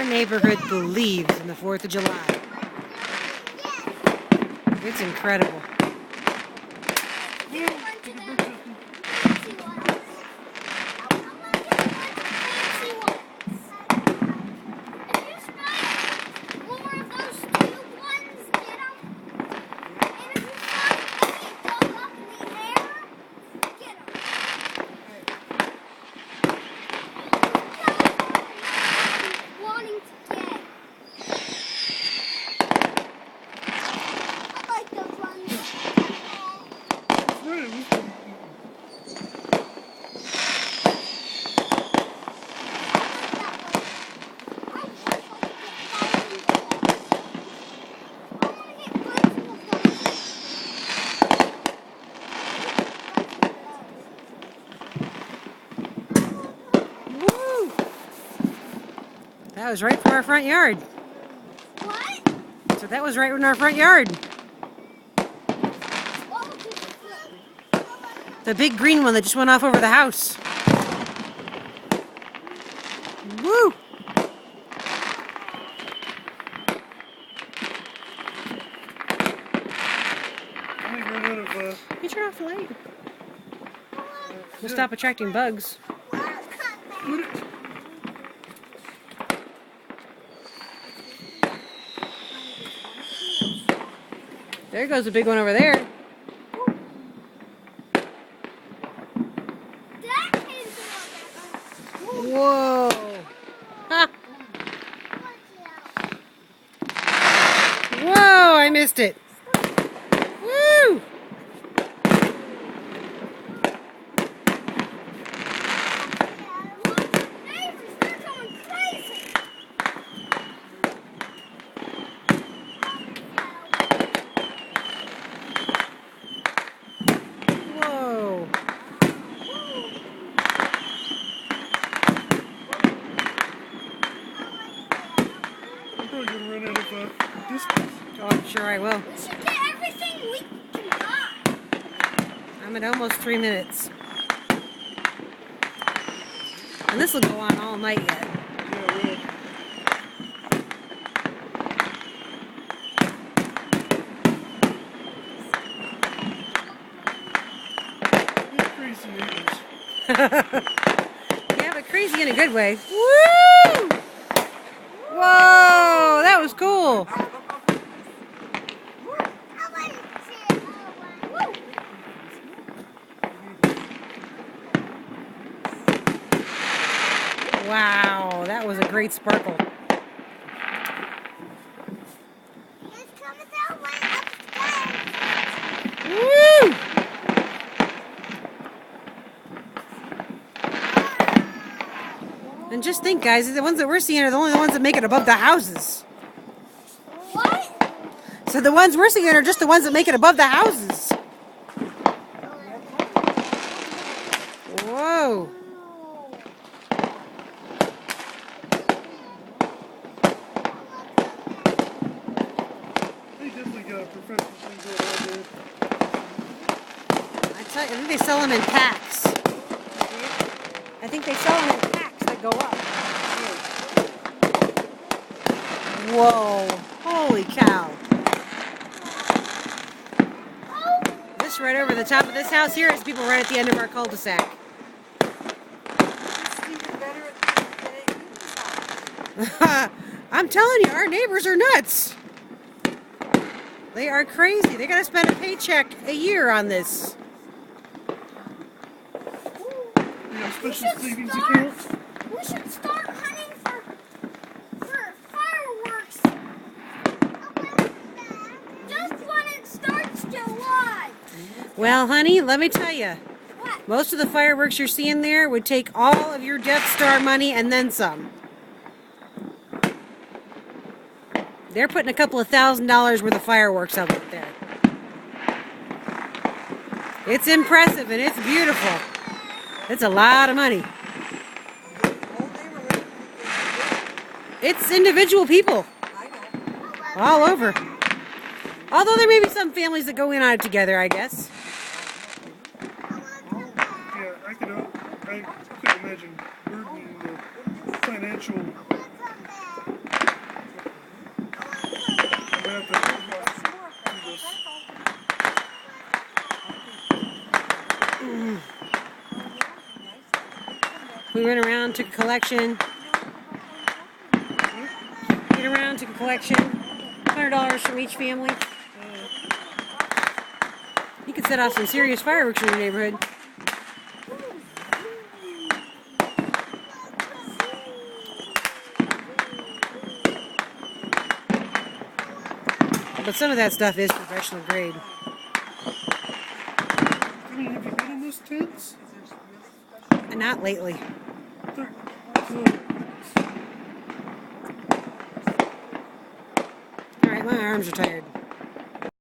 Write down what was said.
Our neighborhood believes in the 4th of July. It's incredible. Woo! That was right from our front yard. What? So that was right in our front yard. The big green one that just went off over the house. Woo! You turn off the light. We'll stop attracting bugs. There goes a big one over there. Whoa! Ha. Whoa! I missed it. Woo! Whoa! I'm probably gonna run out of distance. Oh, I'm sure I will. We should get everything we can buy. I'm at almost 3 minutes. And this will go on all night yet. Yeah, well. You're crazy neighbors. Yeah, but crazy in a good way. Woo! Whoa! That was cool. Wow, that was a great sparkle. Woo! And just think, guys, the ones that we're seeing are the only ones that make it above the houses. What? So the ones we're seeing are just the ones that make it above the houses. Whoa. They definitely got a professional thing going on there. I tell you, I think they sell them in packs. I think they sell them in packs that go up. Whoa. Holy cow. This right over the top of this house here is people right at the end of our cul-de-sac. I'm telling you, our neighbors are nuts. They are crazy. They gotta spend a paycheck a year on this. You got a special savings account? We should start hunting for fireworks. Just when it starts July. Well, honey, let me tell you. What? Most of the fireworks you're seeing there would take all of your Death Star money and then some. They're putting a couple of $1,000s worth of fireworks up there. It's impressive and it's beautiful. It's a lot of money. It's individual people. All over. Although there may be some families that go in on it together, I guess. Yeah, I couldn't imagine burdening the financial We went around, took a collection. Went around, took a collection. $100 from each family. You could set off some serious fireworks in your neighborhood. But some of that stuff is professional grade. I mean, have you been in those tents? And not lately. They're cool. Alright, my arms are tired.